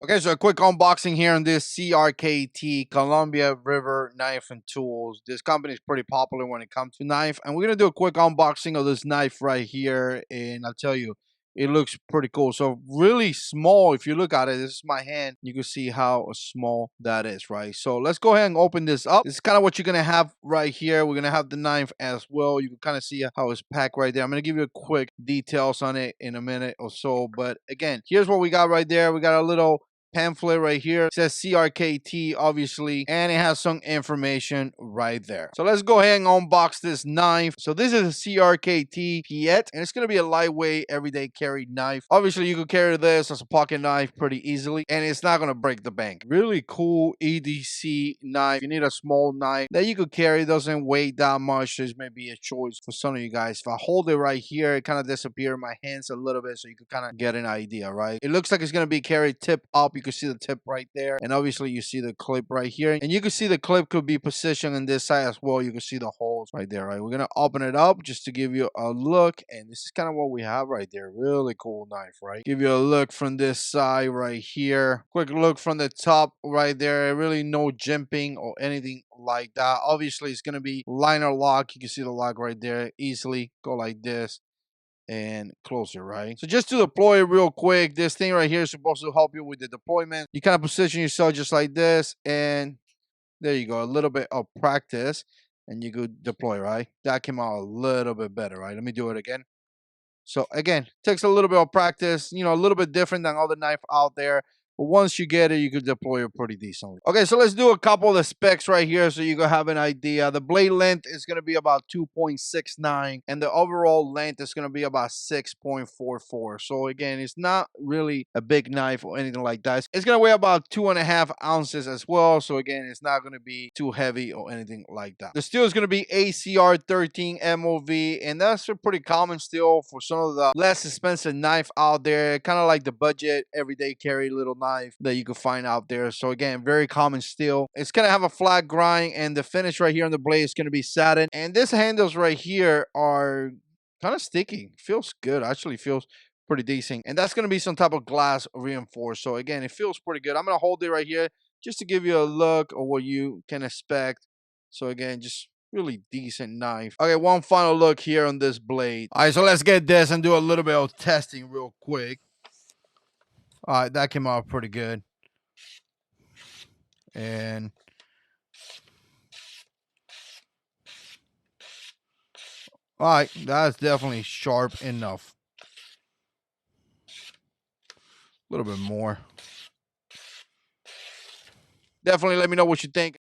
Okay, so a quick unboxing here on this CRKT Columbia River Knife and Tools. This company is pretty popular when it comes to knife, and we're gonna do a quick unboxing of this knife right here. And I'll tell you, it looks pretty cool. So really small. If you look at it, this is my hand. You can see how small that is, right? So let's go ahead and open this up. This is kind of what you're gonna have right here. We're gonna have the knife as well. You can kind of see how it's packed right there. I'm gonna give you a quick details on it in a minute or so. But again, here's what we got right there. We got a little pamphlet right here. It says CRKT, obviously, and it has some information right there. So let's go ahead and unbox this knife. So this is a CRKT Piet, and it's going to be a lightweight, everyday carry knife. Obviously, you could carry this as a pocket knife pretty easily, and it's not going to break the bank. Really cool EDC knife. You need a small knife that you could carry. It doesn't weigh that much. This may be a choice for some of you guys. If I hold it right here, it kind of disappears in my hands a little bit, so you could kind of get an idea, right? It looks like it's going to be carried tip up. You can see the tip right there, and obviously you see the clip right here, and you can see the clip could be positioned in this side as well. You can see the holes right there, right? We're gonna open it up just to give you a look, and this is kind of what we have right there. Really cool knife, right? Give you a look from this side right here. Quick look from the top right there. Really no jimping or anything like that. Obviously it's gonna be liner lock. You can see the lock right there. Easily go like this and close it, right? So just to deploy it real quick, this thing right here is supposed to help you with the deployment. You kind of position yourself just like this, and there you go. A little bit of practice, and you could deploy, right? That came out a little bit better, right? Let me do it again. So again, takes a little bit of practice, a little bit different than other knife out there. But once you get it, you can deploy it pretty decently. Okay, so let's do a couple of the specs right here so you can have an idea. The blade length is going to be about 2.69, and the overall length is going to be about 6.44. So again, it's not really a big knife or anything like that. It's going to weigh about 2.5 ounces as well. So again, it's not going to be too heavy or anything like that. The steel is going to be ACR 13 MOV, and that's a pretty common steel for some of the less expensive knife out there, kind of like the budget everyday carry little knife that you can find out there. So again, very common steel. It's gonna have a flat grind, and the finish right here on the blade is gonna be satin. And these handles right here are kind of sticky. Feels good. Actually feels pretty decent. And that's gonna be some type of glass reinforced. So again, it feels pretty good. I'm gonna hold it right here just to give you a look of what you can expect. So again, just really decent knife. Okay, one final look here on this blade. All right, so let's get this and do a little bit of testing real quick. All right, that came out pretty good. And all right, that's definitely sharp enough. A little bit more. Definitely let me know what you think.